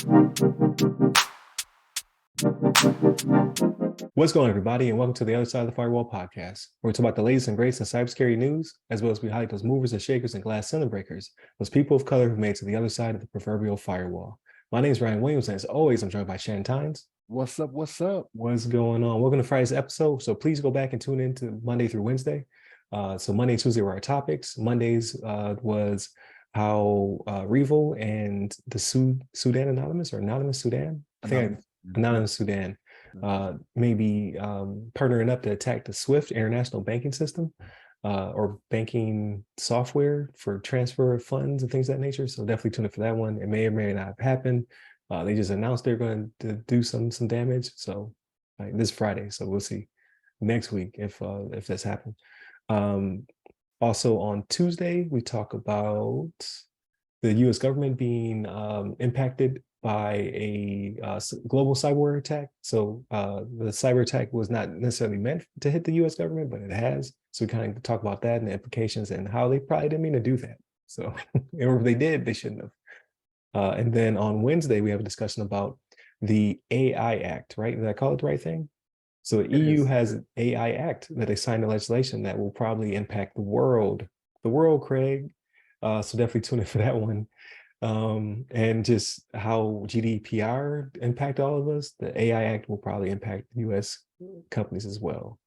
What's going on, everybody, and welcome to the Other Side of the Firewall podcast, where we talk about the latest and greatest in cybersecurity news, as well as we highlight those movers and shakers and glass ceiling breakers, those people of color who made it to the other side of the proverbial firewall. My name is Ryan Williams, and as always, I'm joined by Shannon. What's up? What's up? What's going on? Welcome to Friday's episode. So please go back and tune in to Monday through Wednesday. So Monday and Tuesday were our topics. Mondays was how Revo and the Sudan Anonymous or Anonymous Sudan? Anonymous Sudan maybe partnering up to attack the SWIFT international banking system or banking software for transfer of funds and things of that nature. So definitely tune in for that one. It may or may not have happened. They just announced they're going to do some damage. So this Friday. So we'll see next week if that's happened. Also on Tuesday, we talk about the U.S. government being impacted by a global cyber attack. So the cyber attack was not necessarily meant to hit the U.S. government, but it has. So we kind of talk about that and the implications and how they probably didn't mean to do that. So, or if they did, they shouldn't have. And then on Wednesday, we have a discussion about the AI Act, right? Did I call it the right thing? So the EU has an AI Act that they signed a legislation that will probably impact the world, Craig. So definitely tune in for that one. And just how GDPR impact all of us. The AI Act will probably impact US companies as well.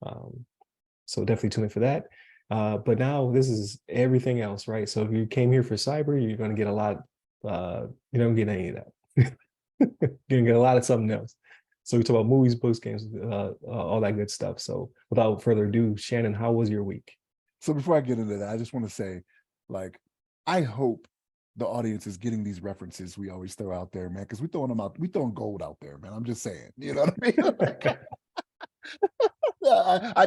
So definitely tune in for that. But now this is everything else, right? So if you came here for cyber, you're going to get a lot. You don't get any of that. You're gonna get a lot of something else. So we talk about movies, books, games, all that good stuff. So without further ado, Shannon, how was your week? So before I get into that, I just want to say, like, I hope the audience is getting these references we always throw out there, man, because we throwing them out, we throwing gold out there, man. I'm just saying, you know what I mean? I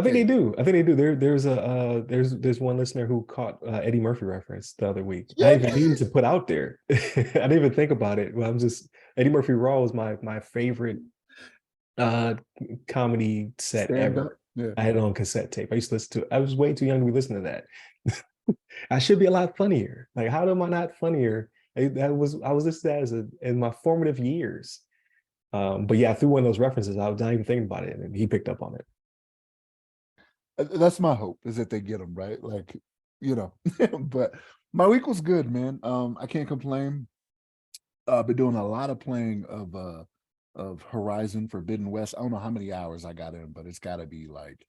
think they do. I think they do. There's one listener who caught Eddie Murphy reference the other week. Yeah, I didn't even mean to put out there. I didn't even think about it. Well, I'm just Eddie Murphy Raw was my favorite comedy set ever. Yeah. I had it on cassette tape. I used to listen to it. I was way too young to be listening to that. I should be a lot funnier. Like, how am I not funnier? I was listening to that in my formative years. But yeah, through one of those references, I was not even thinking about it, and he picked up on it. That's my hope, is that they get them right, like, you know. But my week was good, man. I can't complain. Been doing a lot of playing of Horizon Forbidden West. I don't know how many hours I got in, but it's got to be like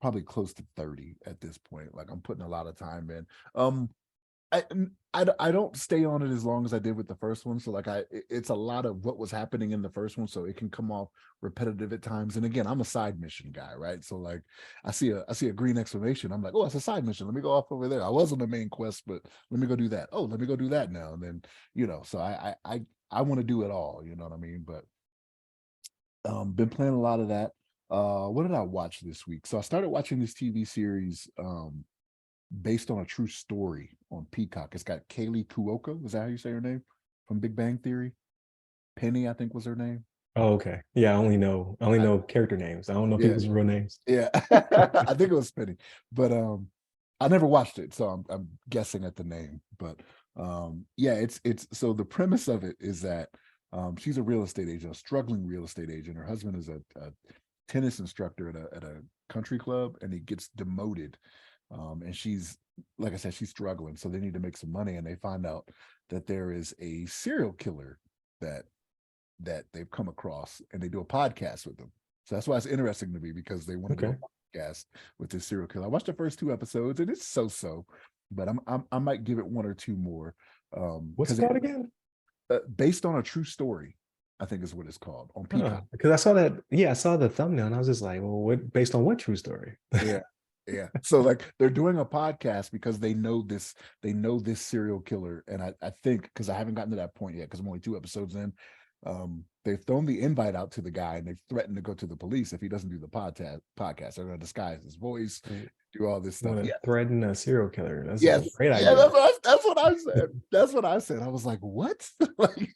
probably close to 30 at this point. Like, I'm putting a lot of time in. I don't stay on it as long as I did with the first one. So like it's a lot of what was happening in the first one, so it can come off repetitive at times. And again, I'm a side mission guy, right? So like I see a green exclamation, I'm like, oh, it's a side mission. Let me go off over there. I was on the main quest, but let me go do that. Oh, let me go do that now. And then, you know, so I want to do it all, you know what I mean? But been playing a lot of that. What did I watch this week? So I started watching this TV series based on a true story on Peacock. It's got Kaylee Cuoco. Is that how you say her name? From Big Bang Theory. Penny, I think, was her name. Oh, okay. Yeah, I only know character names. I don't know people's real names. Yeah, I think it was Penny, but I never watched it, so I'm guessing at the name. But yeah, it's so the premise of it is that she's a real estate agent, a struggling real estate agent. Her husband is a tennis instructor at a country club, and he gets demoted. And she's, like I said, she's struggling, so they need to make some money, and they find out that there is a serial killer that they've come across, and they do a podcast with them. So that's why it's interesting to me, because they want to do a podcast with this serial killer. I watched the first 2 episodes, and it's so, but I might give it 1 or 2 more. What's it called again? Based on a true story, I think is what it's called on Peacock. Because I saw that, I saw the thumbnail, and I was just like, well, what? Based on what true story? Yeah. So like they're doing a podcast because they know this serial killer. And I think, because I haven't gotten to that point yet, because I'm only 2 episodes in, they've thrown the invite out to the guy, and they've threatened to go to the police if he doesn't do the podcast. They're going to disguise his voice, do all this stuff. Threaten a serial killer. That's a great idea. That's what I said. That's what I said. I was like, what? Like,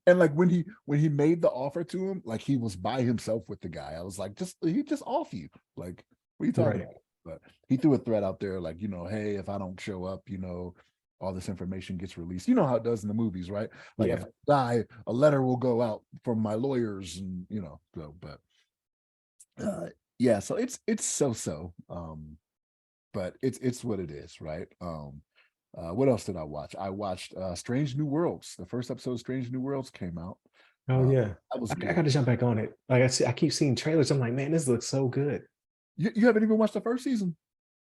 and like when he made the offer to him, like he was by himself with the guy. I was like, he just off you. Like, what are you talking about? But he threw a threat out there, like, you know, hey, if I don't show up, you know, all this information gets released. You know how it does in the movies, right? Like if Yeah. I die, a letter will go out from my lawyers, and so. But yeah, so it's so. But it's what it is, right? What else did I watch? I watched Strange New Worlds. The first episode of Strange New Worlds came out. Oh yeah. That was I got good. to jump back on it. Like I keep seeing trailers. I'm like, man, this looks so good. You haven't even watched the first season?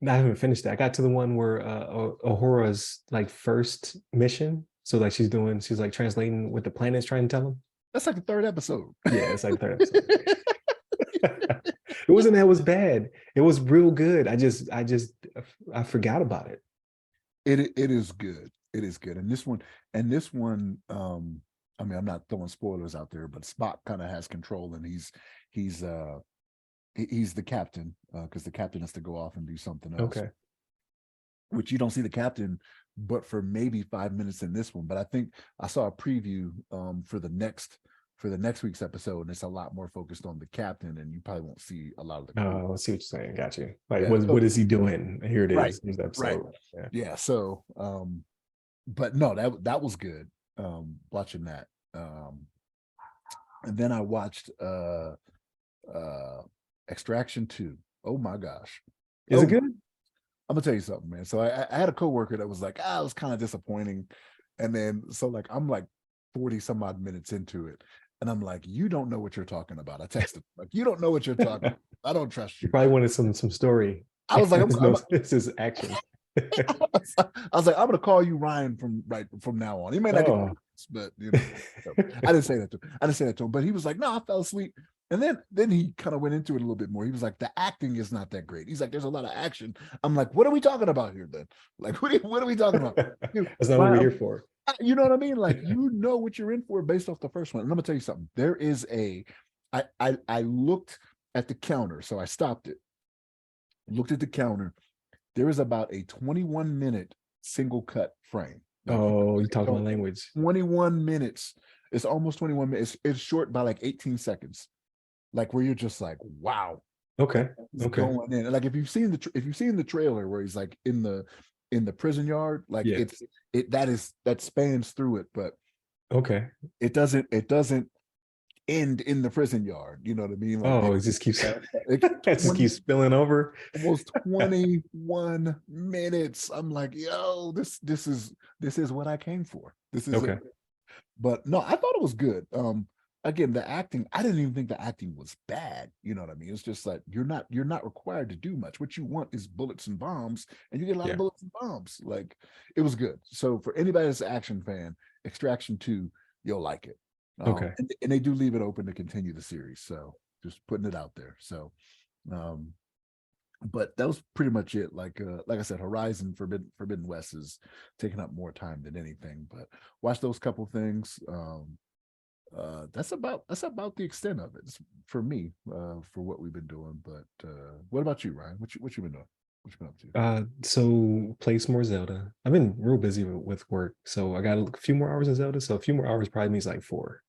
I haven't finished that. I got to the one where Ahora's like first mission. So like she's like translating what the planet's trying to tell him. That's like the third episode. Yeah, it's like the third episode. It wasn't that it was bad. It was real good. I forgot about it. It is good. It is good. And this one, I mean, I'm not throwing spoilers out there, but Spock kind of has control, and he's the captain, because the captain has to go off and do something else. Okay. Which you don't see the captain but for maybe 5 minutes in this one. But I think I saw a preview for the next week's episode, and it's a lot more focused on the captain, and you probably won't see a lot of the crew. Oh, I see what you're saying. Got you. Like, Yeah. what is he doing? Here it is. Right. Here's the episode. Right. Yeah. Yeah. So, but no, that was good. Watching that. And then I watched Extraction 2. Oh my gosh. Is it good? I'm gonna tell you something, man. So I had a coworker that was like, it was kind of disappointing. And then so like I'm like 40 some odd minutes into it. And I'm like, you don't know what you're talking about. I texted like, you don't know what you're talking about. I don't trust you. You probably wanted some story. I was like, this is action. I was like, I'm gonna call you Ryan from now on. He may not get this, but I didn't say that to him. But he was like, no, I fell asleep. And then he kind of went into it a little bit more. He was like, the acting is not that great. He's like, there's a lot of action. I'm like, what are we talking about here then? Like, what are we talking about? That's not what we're here for. You know what I mean? Like, you know what you're in for based off the first one. And I'm gonna tell you something. There is I looked at the counter, so I stopped it. Looked at the counter. There is about a 21-minute single cut frame. Like, oh, you talking my language. 21 minutes. It's almost 21 minutes. It's short by like 18 seconds. Like where you're just like, wow. Okay. Going in. Like if you've seen the trailer where he's like in the prison yard, like that spans through it, but okay. It doesn't end in the prison yard. You know what I mean? Like it just keeps keeps spilling over. Almost 21 minutes. I'm like, yo, this is what I came for. This is okay. It. But no, I thought it was good. Again, the acting, I didn't even think the acting was bad. You know what I mean? It's just like you're not required to do much. What you want is bullets and bombs, and you get a lot of bullets and bombs. Like it was good. So for anybody that's an action fan, Extraction 2, you'll like it. Okay. And they do leave it open to continue the series. So just putting it out there. So but that was pretty much it. Like I said, Horizon Forbidden West is taking up more time than anything. But watch those couple things. That's about the extent of it for me, for what we've been doing. But what about you, Ryan? What you been doing? What you been up to? So play some more Zelda. I've been real busy with work, so I got a few more hours in Zelda. So a few more hours probably means like 4.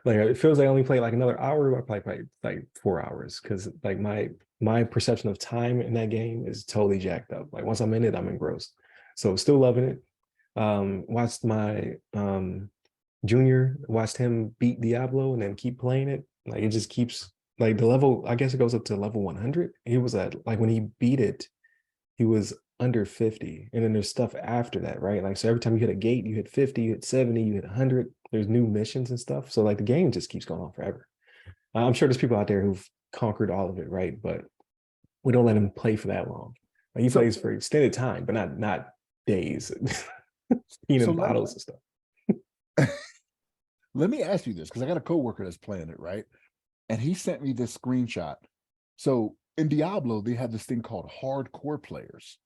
Like it feels like I only play like another hour. I probably play like 4 hours because like my perception of time in that game is totally jacked up. Like once I'm in it, I'm engrossed. So still loving it. Watched my junior, watched him beat Diablo and then keep playing it. Like it just keeps like the level, I guess it goes up to level 100. He was at like when he beat it, he was under 50. And then there's stuff after that, right? Like so every time you hit a gate, you hit 50, you hit 70, you hit 100. There's new missions and stuff. So like the game just keeps going on forever. I'm sure there's people out there who've conquered all of it, right? But we don't let him play for that long. Like he plays for extended time, but not days. Peanut bottles and stuff. Let me ask you this, because I got a coworker that's playing it, right? And he sent me this screenshot. So in Diablo, they have this thing called hardcore players.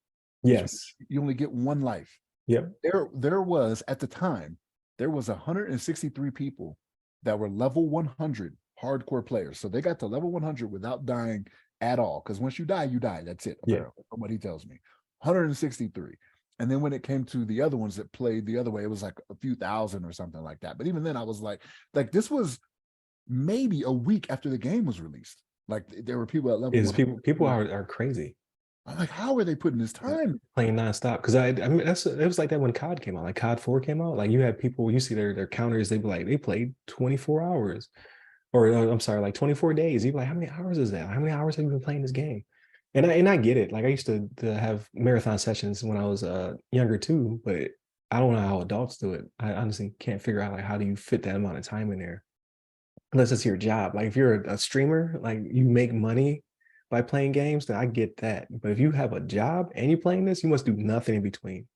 Yes. You only get one life. Yep. There was, at the time, there was 163 people that were level 100 hardcore players. So they got to level 100 without dying at all. Because once you die, you die. That's it, apparently, from what he tells me. 163. And then when it came to the other ones that played the other way, it was like a few thousand or something like that. But even then I was like this was maybe a week after the game was released. Like there were people at level. People are crazy. I'm like, how are they putting this time? playing nonstop. Because I mean, it was like that when COD came out, like COD 4 came out. Like you had people, you see their counters, they be like, they played 24 hours. Or I'm sorry, like 24 days. You'd be like, how many hours is that? How many hours have you been playing this game? And I get it. Like I used to have marathon sessions when I was younger too, but I don't know how adults do it. I honestly can't figure out like how do you fit that amount of time in there? Unless it's your job. Like if you're a streamer, like you make money by playing games, then I get that. But if you have a job and you're playing this, you must do nothing in between.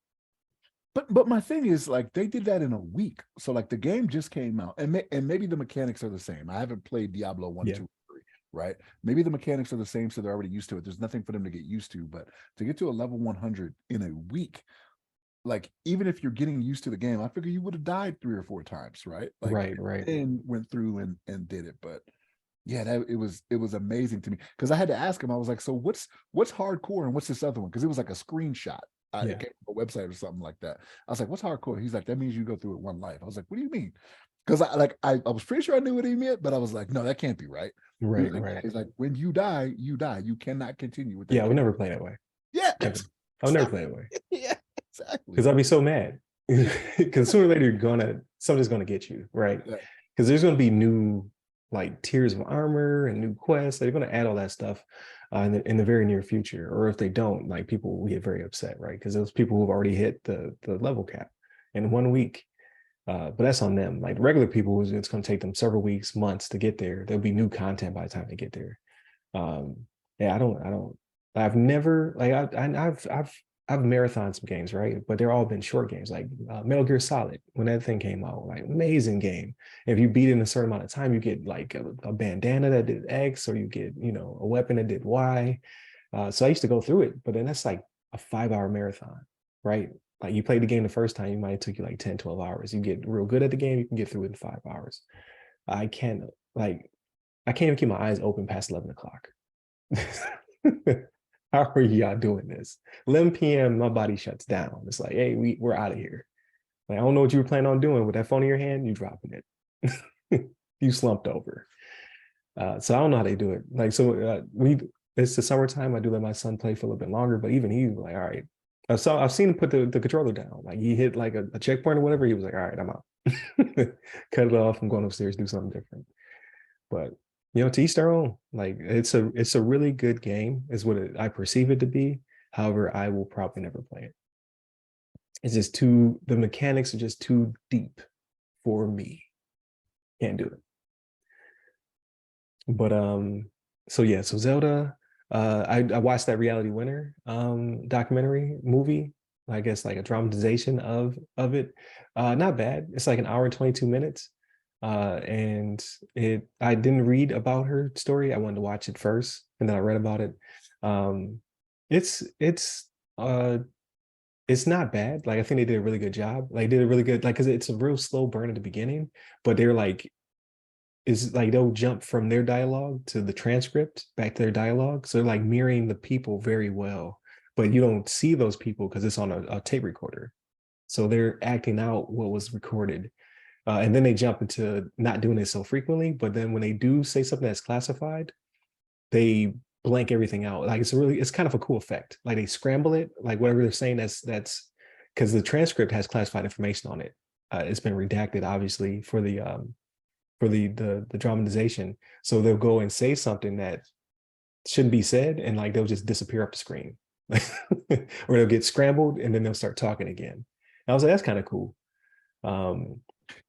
But my thing is like they did that in a week. So like the game just came out, and maybe the mechanics are the same. I haven't played Diablo 1, Yeah. 2, 3, right? Maybe the mechanics are the same, so they're already used to it. There's nothing for them to get used to. But to get to a level 100 in a week, like even if you're getting used to the game, I figure you would have died 3 or 4 times, right? Like Right, right. and went through and did it. But yeah, it was amazing to me because I had to ask him. I was like, so what's hardcore and what's this other one? Because it was like a screenshot. It Yeah. came from a website or something like that. I was like, what's hardcore? He's like, that means you go through it one life. I was like, what do you mean? Because I was pretty sure I knew what he meant, but I was like, no, that can't be right. He was Right, like, right. he's like, when you die, you die. You cannot continue with Yeah, that I would character. never play that way. Yeah, Ever. I would never play that way. yeah, exactly. Because I'd be so mad. Because sooner or later something's gonna get you, right? Yeah. Because there's gonna be new like tiers of armor and new quests. They're gonna add all that stuff in the very near future. Or if they don't, like people will get very upset, right? Because those people who've already hit the level cap in 1 week. But that's on them. Like regular people, it's gonna take them several weeks, months to get there. There'll be new content by the time they get there. Um, yeah, I've never like I've marathoned some games, right? But they're all been short games, like Metal Gear Solid. When that thing came out, like amazing game. If you beat it in a certain amount of time, you get like a bandana that did X, or you get a weapon that did Y. So I used to go through it, but then that's like a 5 hour marathon, right? Like you played the game the first time, you might have took you like 10, 12 hours. You get real good at the game, you can get through it in 5 hours. I can't like I can't even keep my eyes open past 11 o'clock. How are y'all doing this? 11 p.m., my body shuts down. It's like, hey, we're out of here. Like, I don't know what you were planning on doing with that phone in your hand. You dropping it. You slumped over. So I don't know how they do it. Like, so it's the summertime. I do let my son play for a little bit longer, but even he's like, all right. So I've seen him put the controller down. Like he hit like a checkpoint or whatever. He was like, all right, I'm out. Cut it off. I'm going upstairs, do something different. But to each their own. Like it's a really good game, is what I perceive it to be. However, I will probably never play it. It's just the mechanics are just too deep for me. Can't do it. But so yeah, so Zelda, I watched that Reality Winner documentary movie, I guess like a dramatization of it. Not bad. It's like an hour and 22 minutes. And I didn't read about her story. I wanted to watch it first, and then I read about it. Um, it's it's uh it's not bad. Like I think they did a really good job. Like did a really good, like, because it's a real slow burn at the beginning, but they're like, is like they'll jump from their dialogue to the transcript back to their dialogue. So they're like mirroring the people very well, but you don't see those people because it's on a tape recorder. So they're acting out what was recorded. And then they jump into not doing it so frequently. But then when they do say something that's classified, they blank everything out. Like it's kind of a cool effect. Like they scramble it, like whatever they're saying, that's because the transcript has classified information on it. It's been redacted, obviously, for the dramatization. So they'll go and say something that shouldn't be said, and like they'll just disappear up the screen. Or they'll get scrambled and then they'll start talking again. And I was like, that's kind of cool.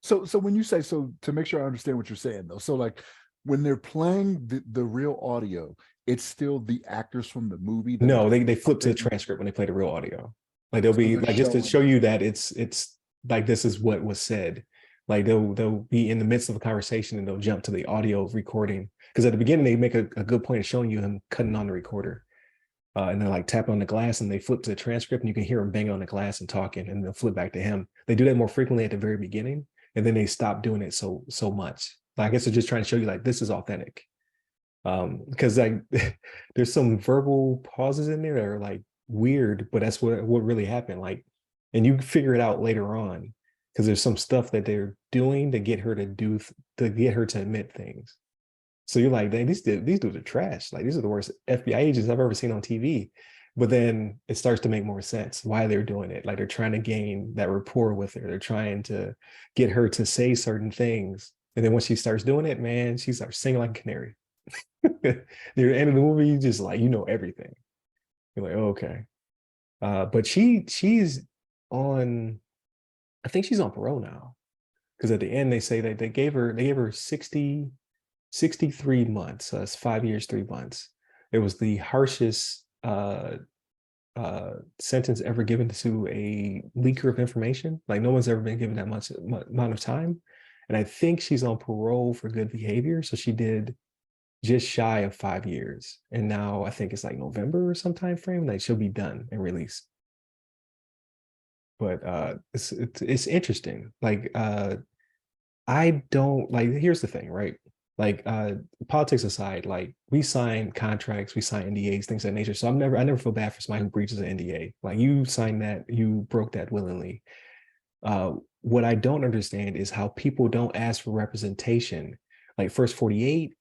So when you say, so to make sure I understand what you're saying though, so like when they're playing the real audio, it's still the actors from the movie that are No, just they flip to the transcript when they play the real audio. Like they'll so be they're like, just to show showing. you that it's like this is what was said. Like they'll be in the midst of a conversation and they'll jump to the audio recording. Because at the beginning they make a good point of showing you him cutting on the recorder. And they're like tapping on the glass and they flip to the transcript and you can hear him banging on the glass and talking, and they'll flip back to him. They do that more frequently at the very beginning, and then they stop doing it so much. Like, I guess they're just trying to show you like this is authentic. Because like there's some verbal pauses in there that are like weird, but that's what really happened. Like, and you figure it out later on because there's some stuff that they're doing to get her to get her to admit things. So you're like, dang, these dudes are trash. Like these are the worst FBI agents I've ever seen on TV. But then it starts to make more sense why they're doing it. Like they're trying to gain that rapport with her. They're trying to get her to say certain things. And then when she starts doing it, man, she starts singing like a canary. Near the end of the movie, you just like, you know everything. You're like, oh, okay. But she's on, I think she's on parole now. Because at the end they say that they gave her 63 months. So that's 5 years, 3 months. It was the harshest sentence ever given to a leaker of information. Like no one's ever been given that much amount of time. And I think she's on parole for good behavior. So she did just shy of 5 years. And now I think it's like November or some time frame, like she'll be done and released. But it's interesting. Like I don't like, here's the thing, right? Like politics aside, like we sign contracts, we sign NDAs, things of that nature. So I never feel bad for somebody who breaches an NDA. Like you signed that, you broke that willingly. What I don't understand is how people don't ask for representation. Like First 48,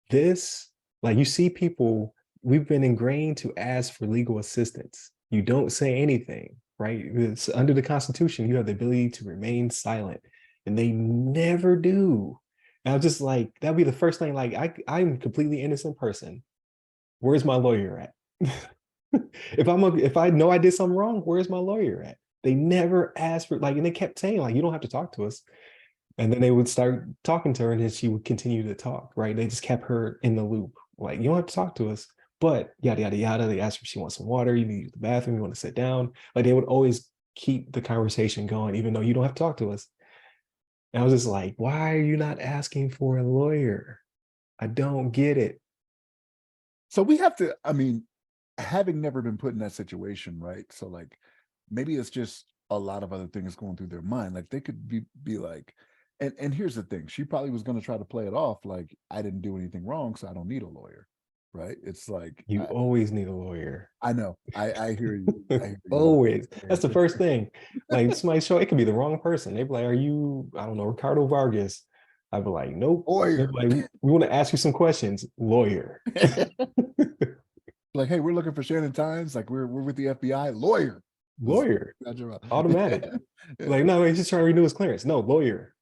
this, like you see people, we've been ingrained to ask for legal assistance. You don't say anything, right? It's under the Constitution, you have the ability to remain silent, and they never do. And I'm just like, that'd be the first thing. Like, I'm a completely innocent person. Where's my lawyer at? If I know I did something wrong, where's my lawyer at? They never asked for, like, and they kept saying like, you don't have to talk to us. And then they would start talking to her, and then she would continue to talk, right? They just kept her in the loop. Like, you don't have to talk to us, but yada, yada, yada. They asked her if she wants some water, you need to use the bathroom, you want to sit down. Like, they would always keep the conversation going, even though you don't have to talk to us. And I was just like, why are you not asking for a lawyer? I don't get it. So we have to, I mean, having never been put in that situation, right? So like maybe it's just a lot of other things going through their mind. Like they could be like, and here's the thing, she probably was going to try to play it off like I didn't do anything wrong, so I don't need a lawyer. Right. It's like You always need a lawyer. I know. I hear you. I hear you. Always. That's the first thing. Like somebody show, it could be the wrong person. They'd be like, are you, I don't know, Ricardo Vargas? I'd be like, nope. They'd Lawyer. be like, we want to ask you some questions. Lawyer. Like, hey, we're looking for Shannon Times. Like, we're with the FBI. Lawyer. Lawyer. Automatic. Like, no, he's just trying to renew his clearance. No, lawyer.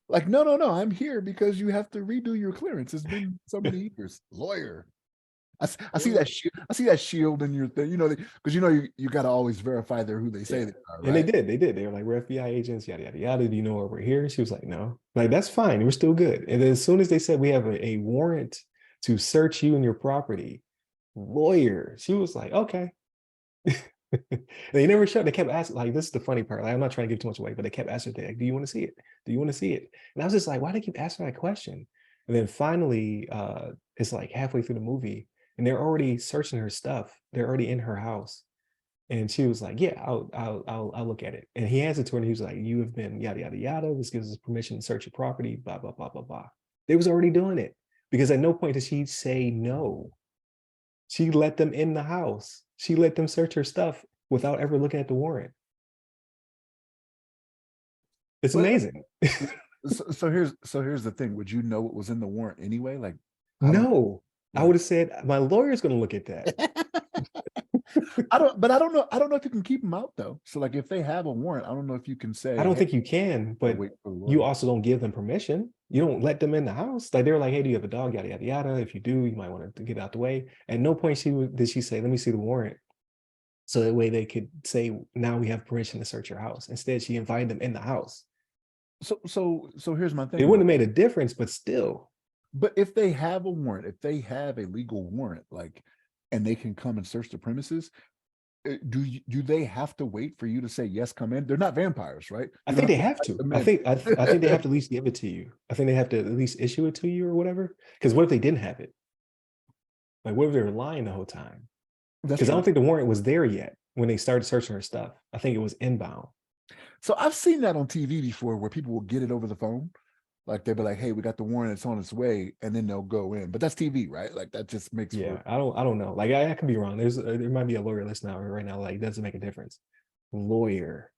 Like, no. I'm here because you have to redo your clearance. It's been so many years. Lawyer. I see that I see that shield in your thing, you know, because you know you got to always verify they're who they say they are, right? And they did. They were like, we're FBI agents, yada yada yada. Do you know why we're here? She was like, no. Like, that's fine. We're still good. And then as soon as they said we have a warrant to search you and your property, lawyer, she was like, okay. They never showed. They kept asking, like, this is the funny part. Like, I'm not trying to give too much away, but they kept asking, like, do you want to see it? Do you want to see it? And I was just like, why do they keep asking that question? And then finally, it's like halfway through the movie, and they're already searching her stuff. They're already in her house. And she was like, yeah, I'll look at it. And he answered to her, and he was like, you have been yada yada yada. This gives us permission to search your property, blah, blah, blah, blah, blah. They was already doing it, because at no point did she say no. She let them in the house. She let them search her stuff without ever looking at the warrant. It's amazing. So here's the thing. Would you know what was in the warrant anyway? Like, no, I would have said my lawyer's going to look at that. I don't know. I don't know if you can keep them out though. So like, if they have a warrant, I don't know if you can say. I don't think you can, but you also don't give them permission. You don't let them in the house. Like, they were like, hey, do you have a dog? Yada, yada, yada. If you do, you might want to get out the way. At no point did she say, let me see the warrant. So that way they could say, now we have permission to search your house. Instead, she invited them in the house. So here's my thing. It wouldn't have made a difference, but still. But if they have a warrant, if they have a legal warrant, like, and they can come and search the premises, do they have to wait for you to say yes, come in? They're not vampires, right? I think they have to. I think they have to at least give it to you. I think they have to at least issue it to you or whatever. Because what if they didn't have it? Like, what if they were lying the whole time? Because I don't think the warrant was there yet when they started searching her stuff. I think it was inbound. So I've seen that on TV before, where people will get it over the phone. Like, they'll be like, hey, we got the warrant, it's on its way, and then they'll go in. But that's TV, right? Like, that just makes I don't know. Like, I could be wrong. There might be a lawyer listening right now. Like, it doesn't make a difference. Lawyer.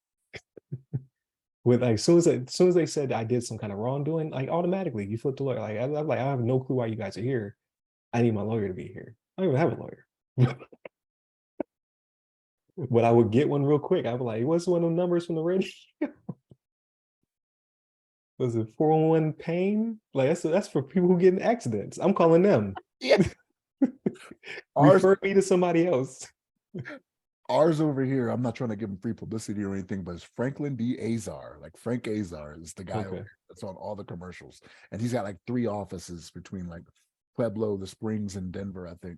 With, like, as soon as they said I did some kind of wrongdoing, like, automatically you flip the lawyer. Like, I'm like, I have no clue why you guys are here. I need my lawyer to be here. I don't even have a lawyer. But I would get one real quick. I'd be like, what's one of the numbers from the radio? Was it 411 pain? Like that's for people who get in accidents. I'm calling them. Yeah. Ours, Refer me to somebody else. ours over here, I'm not trying to give him free publicity or anything, but it's Franklin D. Azar. Like Frank Azar is the guy over Okay. here that's on all the commercials. And he's got like 3 offices between like Pueblo, the Springs, and Denver, I think.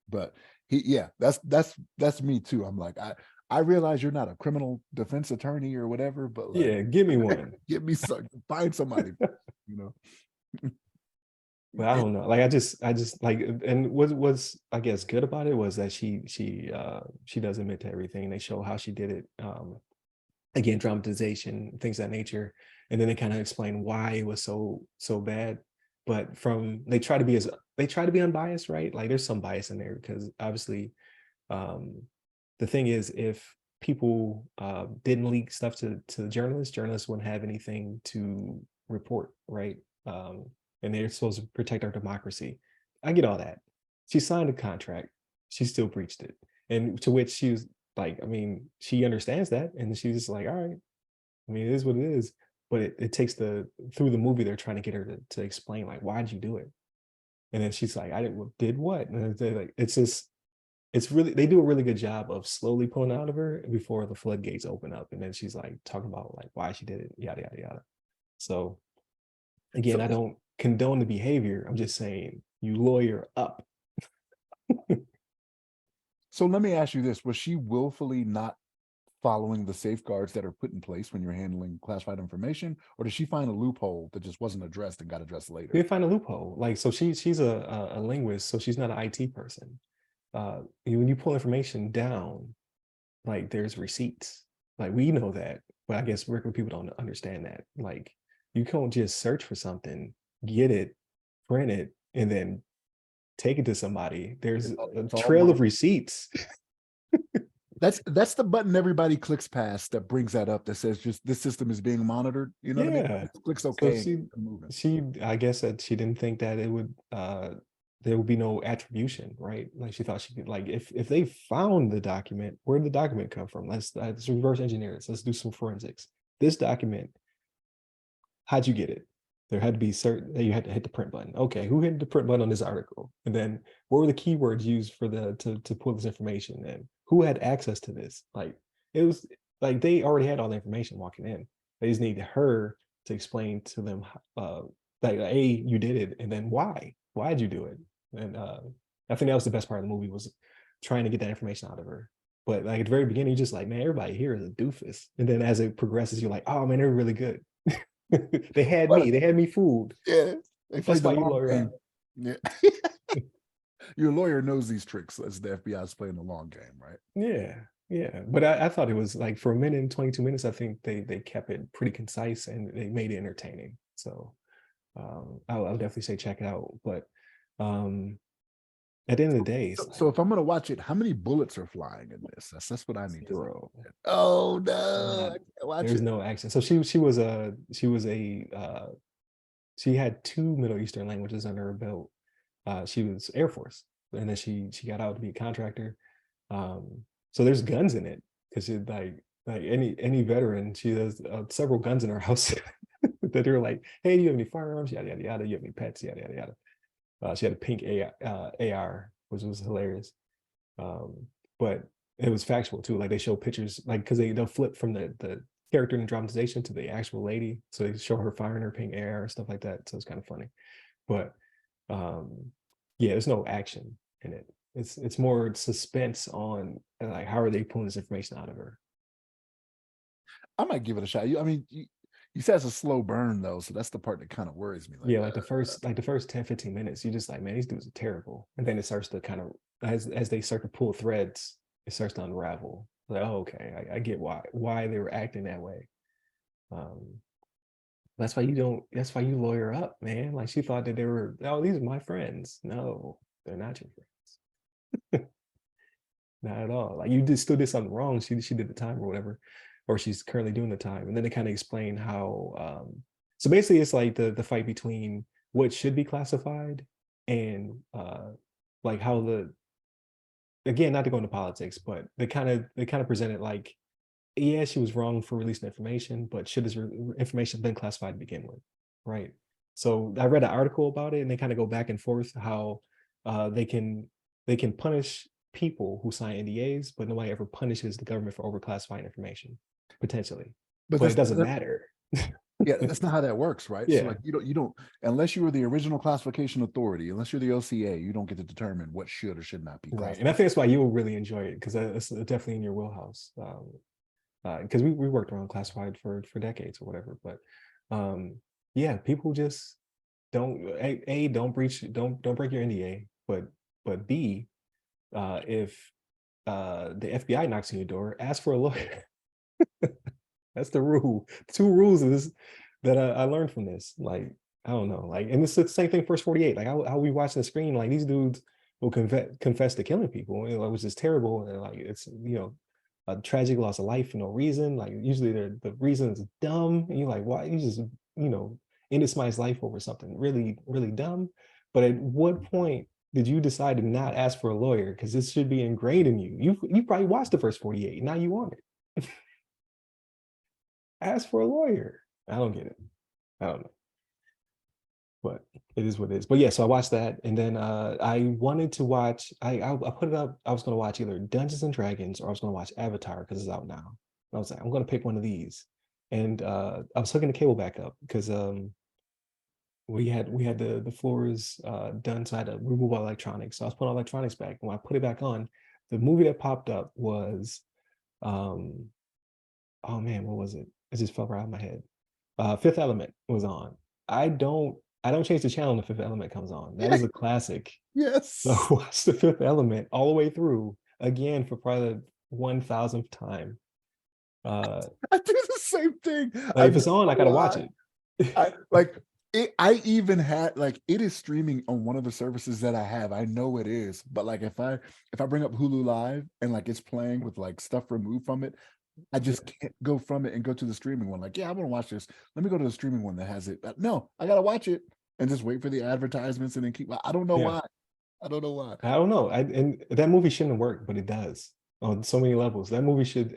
But yeah, that's me too. I'm like, I realize you're not a criminal defense attorney or whatever, but like, Yeah, give me one. get me some, find somebody, you know. But I don't know. Like I just like, and what was I guess good about it was that she does admit to everything. They show how she did it. Again, dramatization, things of that nature. And then they kind of explain why it was so bad. But they try to be unbiased, right? Like there's some bias in there because obviously the thing is if people didn't leak stuff to journalists wouldn't have anything to report, right? And they're supposed to protect our democracy. I get all that. She signed a contract. She still breached it. And to which she was like, I mean, she understands that. And she's just like, all right, I mean, it is what it is. But it takes through the movie, they're trying to get her to explain, like, why'd you do it? And then she's like, I did what? And they're like, it's really, they do a really good job of slowly pulling out of her before the floodgates open up. And then she's like talking about like why she did it, yada, yada, yada. So again, I So, don't condone the behavior. I'm just saying you lawyer up. so let me ask you this: was she willfully not following the safeguards that are put in place when you're handling classified information, or did she find a loophole that just wasn't addressed and got addressed later? They find a loophole. Like, so she's a linguist, so she's not an IT person. When you pull information down, like there's receipts. Like we know that, but I guess regular people don't understand that. Like you can't just search for something, get it, print it, and then take it to somebody. There's a It's all trail of receipts. that's the button everybody clicks past that brings that up that says just this system is being monitored. You know what I mean? Yeah. Clicks So okay. she I guess that she didn't think that it would there would be no attribution, right? Like she thought she could, like if they found the document, where did the document come from? Let's reverse engineer this. Let's do some forensics. This document, how'd you get it? There had to be certain that you had to hit the print button. Okay, who hit the print button on this article? And then what were the keywords used for to pull this information in? Who had access to this? Like it was like they already had all the information walking in. They just needed her to explain to them like A, you did it, and then why? Why'd you do it? And I think that was the best part of the movie was trying to get that information out of her. But like at the very beginning, you're just like, man, everybody here is a doofus. And then as it progresses, you're like, oh man, they're really good. They had me fooled. Yeah, they That's played the why you long lawyer game. up. Yeah. Your lawyer knows these tricks as the FBI is playing the long game, right? Yeah, yeah. But I thought it was like for a minute and 22 minutes, I think they kept it pretty concise and they made it entertaining. So I'll definitely say check it out. But at the end of the day, it's So like if I'm gonna watch it, how many bullets are flying in this? That's what I need to know. zero. Oh no, Not I can't watch there's it. no action. So she had 2 Middle Eastern languages under her belt. She was Air Force, and then she got out to be a contractor. So there's guns in it because she like any veteran, she has several guns in her house that are like, hey, do you have any firearms? Yada yada yada. You have any pets? Yada yada yada. She had a pink AR, which was hilarious. But it was factual too. Like they show pictures, like because they'll flip from the character in the dramatization to the actual lady. So they show her firing her pink AR and stuff like that. So it's kind of funny. But yeah, there's no action in it. It's more suspense on like how are they pulling this information out of her. I might give it a shot. I mean, you said it's a slow burn though, so that's the part that kind of worries me. Yeah, like the first 10, 15 minutes, you're just like, man, these dudes are terrible. And then it starts to kind of as they start to pull threads, it starts to unravel. Like, oh, okay, I get why they were acting that way. Um, that's why that's why you lawyer up, man. Like she thought that they were, oh, these are my friends. No, they're not your friends. Not at all. Like you still did something wrong. She did the time or whatever, or she's currently doing the time. And then they kind of explain how so basically it's like the fight between what should be classified and like how again, not to go into politics, but they kind of presented like, yeah, she was wrong for releasing information, but should this information have been classified to begin with, right? So I read an article about it, and they kind of go back and forth how they can punish people who sign NDAs, but nobody ever punishes the government for overclassifying information potentially, But but it that's doesn't matter. yeah, that's not how that works, right? So Yeah, like you don't unless you were the original classification authority, unless you're the OCA, you don't get to determine what should or should not be right. And I classified. think that's why you'll really enjoy it, because it's definitely in your wheelhouse. Because we worked around classified for decades or whatever. But yeah, people just don't don't don't break your NDA, but B, if the FBI knocks on your door, ask for a lawyer. That's the rule. Two rules is that I learned from this. Like, I don't know, like, and it's the same thing. First 48, like how we watch the screen, like these dudes will confess to killing people, which is terrible, and like it's a tragic loss of life for no reason. Like usually the reason is dumb, and you're like, why you just ended somebody's life over something really really dumb. But at what point did you decide to not ask for a lawyer? Because this should be ingrained in you. You probably watched the first 48. Now you want it. Ask for a lawyer. I don't get it. I don't know, but it is what it is. But yeah, so I watched that, and then I wanted to watch. I put it up. I was going to watch either Dungeons and Dragons, or I was going to watch Avatar because it's out now. And I was like, I'm going to pick one of these, and I was hooking the cable back up because we had the floors done, so I had to remove all electronics. So I was putting all electronics back, and when I put it back on, the movie that popped up was um oh man, what was it? It just fell right out of my head. Fifth Element was on. I don't I don't change the channel when the Fifth Element comes on. That Yeah, is a classic. So yes. watch the Fifth Element all the way through again for probably the 1000th time. Uh I do the same thing. like I if don't it's on, I know gotta watch why. it. I like it. I even had like it is streaming on one of the services that I have. I know it is, but like if I bring up Hulu Live and like it's playing with like stuff removed from it, I just Yeah, can't go from it and go to the streaming one. Like, yeah, I want to watch this. Let me go to the streaming one that has it. No, I gotta watch it and just wait for the advertisements and then keep. I don't know yeah. why. I don't know why. I don't know. And that movie shouldn't have worked, but it does on so many levels. That movie should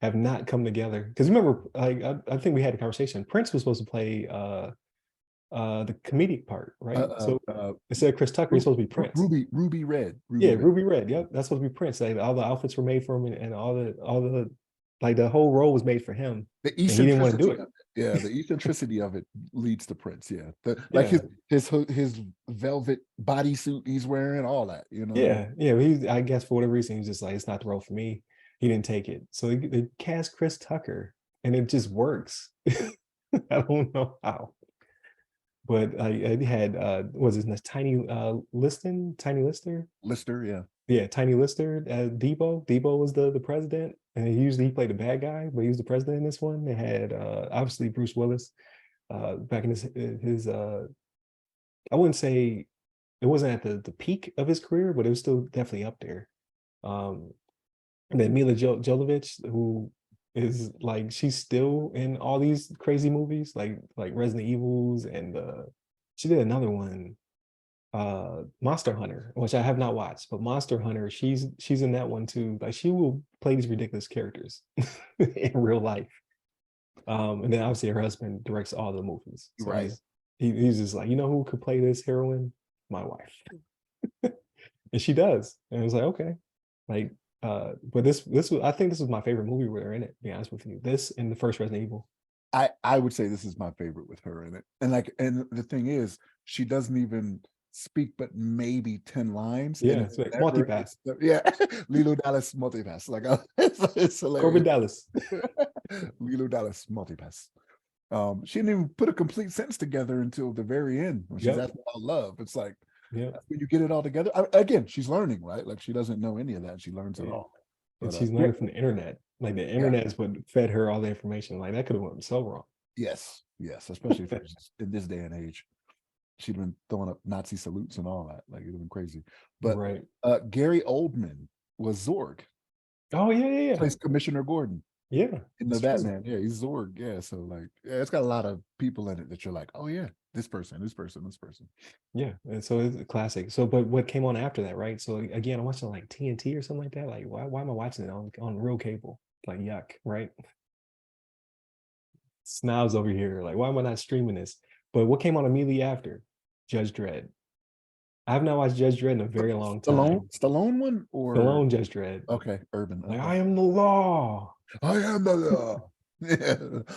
have not come together. Because remember, like I think we had a conversation. Prince was supposed to play the comedic part, right? So instead of Chris Tucker, he's supposed to be Prince. Ruby Red, Yeah, Ruby Red. Ruby Red. Yep, that's supposed to be Prince. Like all the outfits were made for him, and all the like the whole role was made for him, The and he didn't want to do eccentricity it. of it. Yeah, the eccentricity of it leads to Prince. Yeah, like Yeah, his velvet bodysuit he's wearing, all that. You know what I mean? yeah. He, I guess for whatever reason, he's just like, it's not the role for me. He didn't take it, so they cast Chris Tucker, and it just works. I don't know how, but I had was his Tiny Tiny Lister. Lister, yeah. Yeah, Tiny Lister, Debo. Debo was the president, and he played the bad guy, but he was the president in this one. They had obviously Bruce Willis back in his I wouldn't say it wasn't at the peak of his career, but it was still definitely up there. Um, and then Mila Jovovich, who is like she's still in all these crazy movies, like Resident Evils, and she did another one, Monster Hunter, which I have not watched, but Monster Hunter, she's in that one too. Like she will play these ridiculous characters in real life. And then obviously her husband directs all the movies. So Right. he's just like, who could play this heroine? My wife. And she does. And it was like, okay. Like but this was, I think this was my favorite movie where they're in it, to be honest with you. This and the first Resident Evil. I would say this is my favorite with her in it. And the thing is, she doesn't even speak but maybe 10 lines. And Yeah, it's it's like never multipass. yeah, Lilo Dallas multipass. Like it's Corbin hilarious. Dallas. Lilo Dallas multipass. She didn't even put a complete sentence together until the very end when she's Yep. asking about love. It's like Yep. when you get it all together. Again, she's learning, right? Like she doesn't know any of that. She learns it Yeah. all. And But she's yeah, learning from the internet. Like the yeah, internet is what fed her all the information. Like that could have went so wrong. yes, especially for in this day and age. She'd been throwing up Nazi salutes and all that. Like it'd been crazy. But Right. Gary Oldman was Zorg, Oh yeah, yeah, yeah. plays Commissioner Gordon Yeah, in the it's true. Batman. Yeah, he's Zorg. Yeah, so like, yeah, it's got a lot of people in it that you're like, oh yeah, this person, this person, this person. Yeah, and so it's a classic. So, but what came on after that, right? So again, I'm watching like TNT or something like that. Like, why am I watching it on real cable? Like, yuck, right? Snobs over here. Like, why am I not streaming this? But what came on immediately after? Judge Dredd. I have not watched Judge Dredd in a very long time. Stallone one or Stallone Judge Dredd. okay, Urban. Like, Okay. I am the law. I am the law. Yeah,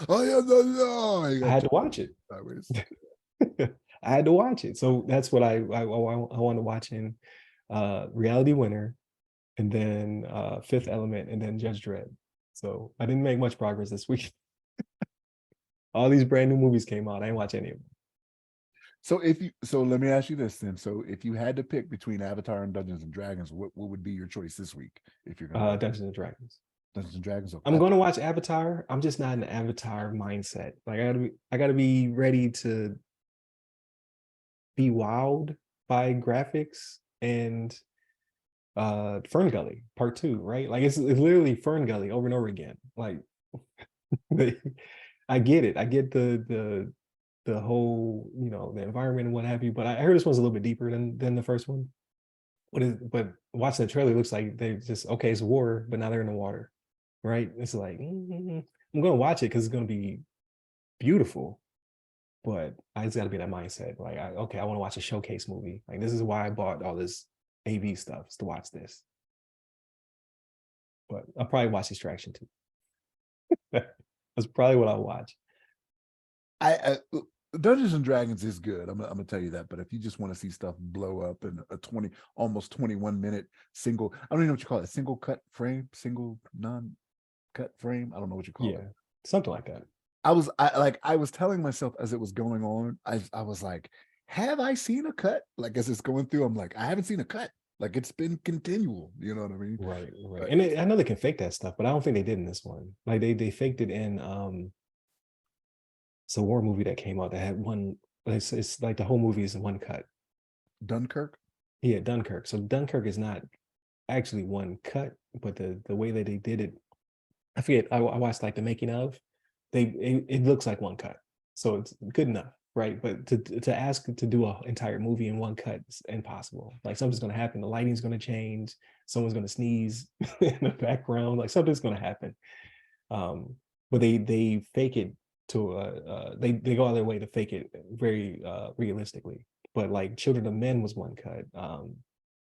I am the law. You I got had to watch it. sideways. I had to watch it. So that's what I want to watch in Reality Winner, and then Fifth Element, and then Judge Dredd. So I didn't make much progress this week. All these brand new movies came out. I didn't watch any of them. So let me ask you this then. So if you had to pick between Avatar and Dungeons and Dragons, what would be your choice this week if you're gonna Dungeons and Dragons. Dungeons and Dragons? Okay. I'm going to watch Avatar. I'm just not in the Avatar mindset. Like I gotta be ready to be wowed by graphics and Fern Gully Part 2, right? Like it's literally Fern Gully over and over again. Like I get it. I get the whole, you know, the environment and what have you, but I heard this one's a little bit deeper than the first one. But watching the trailer, it looks like they just, okay, it's war, but now they're in the water, right? It's like, I'm gonna watch it because it's gonna be beautiful, but I just gotta be in that mindset. Like, okay, I want to watch a showcase movie. Like, this is why I bought all this AV stuff, is to watch this. But I'll probably watch Extraction too. That's probably what I'll watch. I Dungeons and Dragons is good. I'm gonna tell you that. But if you just want to see stuff blow up in a 20, almost 21-minute single, I don't even know what you call it, single cut frame, single non-cut frame. I don't know what you call it. Something like that. I was telling myself as it was going on, I was like, have I seen a cut? Like as it's going through, I'm like, I haven't seen a cut. Like it's been continual. You know what I mean? Right. And I know they can fake that stuff, but I don't think they did in this one. Like they faked it in it's a war movie that came out that had one. It's like the whole movie is in one cut. Dunkirk. Yeah, Dunkirk. So Dunkirk is not actually one cut, but the way that they did it, I forget. I watched like the making of. It looks like one cut, so it's good enough, right? But to ask to do an entire movie in one cut is impossible. Like something's gonna happen. The lighting's gonna change. Someone's gonna sneeze in the background. Like something's gonna happen. But they fake it to they go out of their way to fake it very realistically. But like Children of Men was one cut.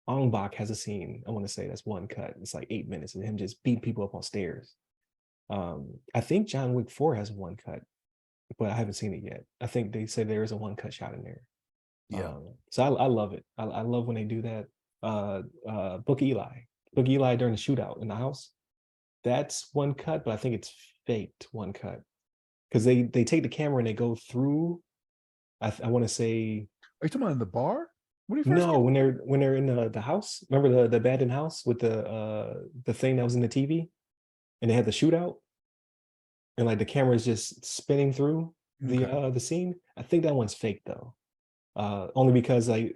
Ong has a scene, I want to say that's one cut. It's like 8 minutes of him just beating people up on stairs. I think John Wick 4 has one cut, but I haven't seen it yet. I think they said there is a one cut shot in there. Yeah. So I love it. I love when they do that. Book Eli during the shootout in the house. That's one cut, but I think it's faked one cut because they take the camera and they go through. I want to say. Are you talking about in the bar? When you first when they're in the house. Remember the abandoned house with the thing that was in the TV, and they had the shootout, and like the camera is just spinning through the scene. I think that one's fake though, only because like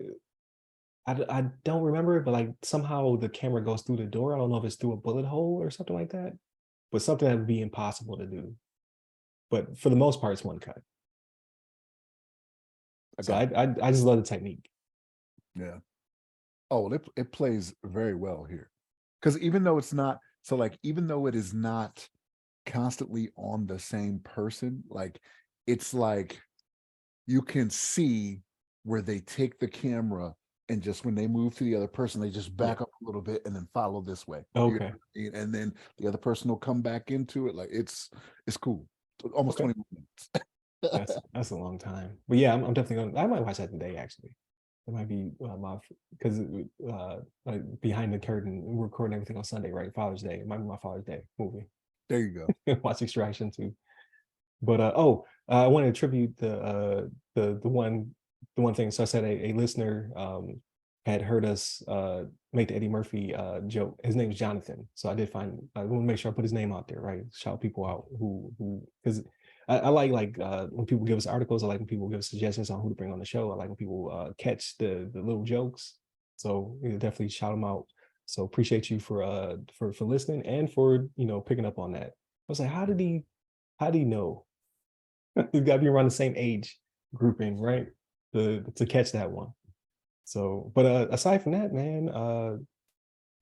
I don't remember it, but like somehow the camera goes through the door. I don't know if it's through a bullet hole or something like that, but something that would be impossible to do. But for the most part, it's one cut. So I just love the technique. Yeah. Oh, well, it plays very well here. Because even though it's not, so like, even though it is not constantly on the same person, like, it's like you can see where they take the camera and just when they move to the other person, they just back up a little bit and then follow this way. Okay. You know? And then the other person will come back into it. Like, it's cool. Almost 20 minutes. That's a long time. But yeah, I'm definitely gonna, I might watch that today actually. It might be my, because like behind the curtain, we're recording everything on Sunday, right? Father's Day. It might be my Father's Day movie. There you go. Watch Extraction too. But I want to attribute the one thing. So I said a listener had heard us make the Eddie Murphy joke. His name is Jonathan. So I want to make sure I put his name out there, right? Shout people out who because I like when people give us articles. I like when people give us suggestions on who to bring on the show. I like when people catch the little jokes. So definitely shout them out. So appreciate you for listening and for picking up on that. I was like, how did he know? He's got to be around the same age grouping, right? To catch that one. So, but aside from that, man,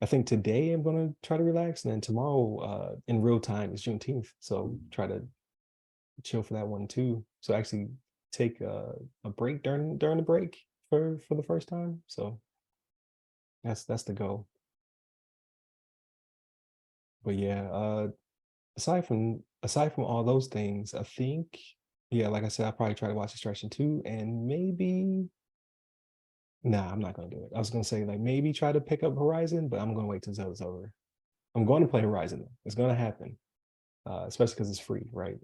I think today I'm gonna try to relax, and then tomorrow, in real time, is Juneteenth. So try to chill for that one too. So actually take a break during the break for the first time. So that's the goal. But yeah, aside from all those things, I think, yeah, like I said, I'll probably try to watch Extraction 2, and maybe, nah, I'm not gonna do it. I was gonna say like maybe try to pick up Horizon, but I'm gonna wait till Zelda's over. I'm going to play Horizon though. It's gonna happen. Especially because it's free, right?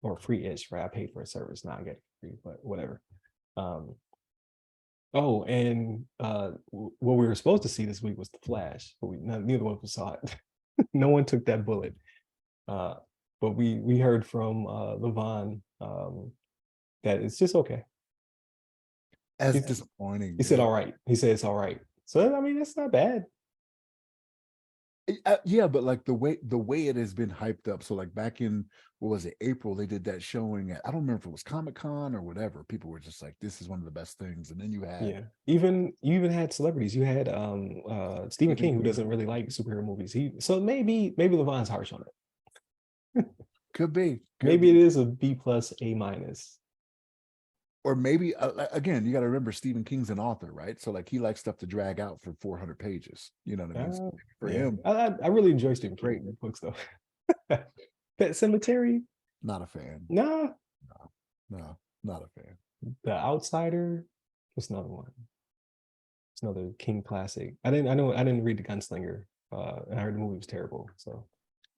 Or free-ish, right? I paid for a service, now I get it free, but whatever. Um, oh, and what we were supposed to see this week was The Flash, but neither one of us saw it. No one took that bullet. Uh, but we heard from Levon, that it's just okay. As disappointing. He said all right. He said it's all right. So I mean, that's not bad. Yeah, but like the way it has been hyped up. So like back in, what was it, April, they did that showing at, I don't remember if it was Comic-Con or whatever. People were just like, this is one of the best things. And then you had, Yeah, you even had celebrities. You had Stephen King, who doesn't really like superhero movies. So maybe Levon's harsh on it. could be. Maybe it is a B plus, A minus. Or maybe again, you got to remember Stephen King's an author, right? So like he likes stuff to drag out for 400 pages. You know what I mean? So for Yeah. him, I really enjoy Stephen King books though. Pet Cemetery, not a fan. nah. No, not a fan. The Outsider, what's another one? It's another King classic. I didn't read The Gunslinger. And I heard the movie was terrible. So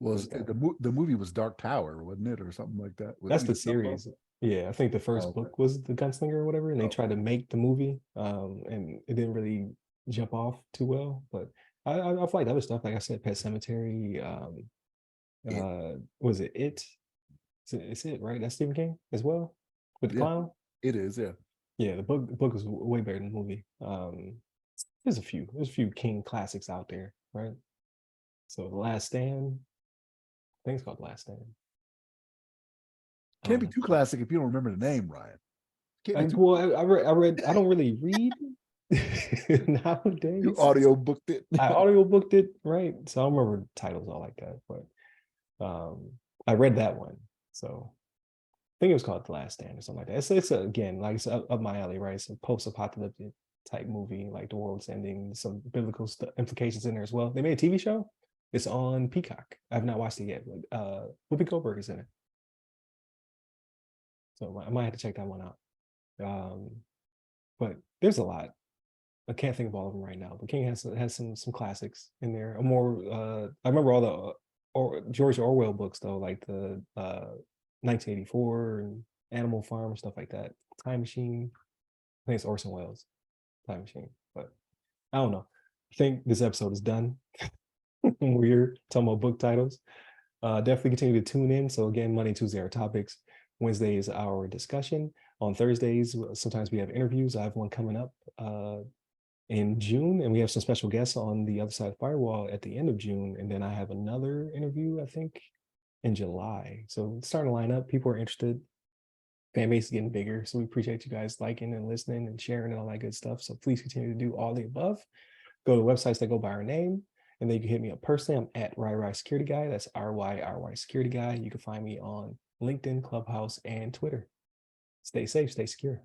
Was the movie was Dark Tower, wasn't it, or something like that? That's the series. Yeah, I think the first book was The Gunslinger or whatever, and they tried to make the movie, and it didn't really jump off too well. But I've liked other stuff, like I said, Pet Cemetery. Was it It? It's It, right? That's Stephen King as well, with the clown. It is, yeah. Yeah, the book was way better than the movie. There's a few King classics out there, right? So The Last Stand, I think it's called The Last Stand. Can't be too classic if you don't remember the name, Ryan. Well, I read. I don't really read nowadays. You audio booked it. I audio booked it, right? So I don't remember titles all like that, but I read that one. So I think it was called The Last Stand or something like that. It's again, like it's up my alley, right? It's a post-apocalyptic type movie, like the world's ending, some biblical implications in there as well. They made a TV show. It's on Peacock. I've not watched it yet. But Whoopi Goldberg is in it. So I might have to check that one out. But there's a lot. I can't think of all of them right now. But King has some classics in there. I remember all the George Orwell books though, like the 1984 and Animal Farm and stuff like that. Time Machine. I think it's Orson Welles. Time Machine. But I don't know. I think this episode is done. We're talking about book titles. Definitely continue to tune in. So again, Monday, Tuesday are topics. Wednesday is our discussion. On Thursdays, sometimes we have interviews. I have one coming up in June, and we have some special guests on the other side of Firewall at the end of June. And then I have another interview, I think, in July. So it's starting to line up. People are interested. Fan base is getting bigger. So we appreciate you guys liking and listening and sharing and all that good stuff. So please continue to do all the above. Go to websites that go by our name. And then you can hit me up personally. I'm at RY Security Guy. That's RY Security Guy. You can find me on LinkedIn, Clubhouse, and Twitter. Stay safe, stay secure.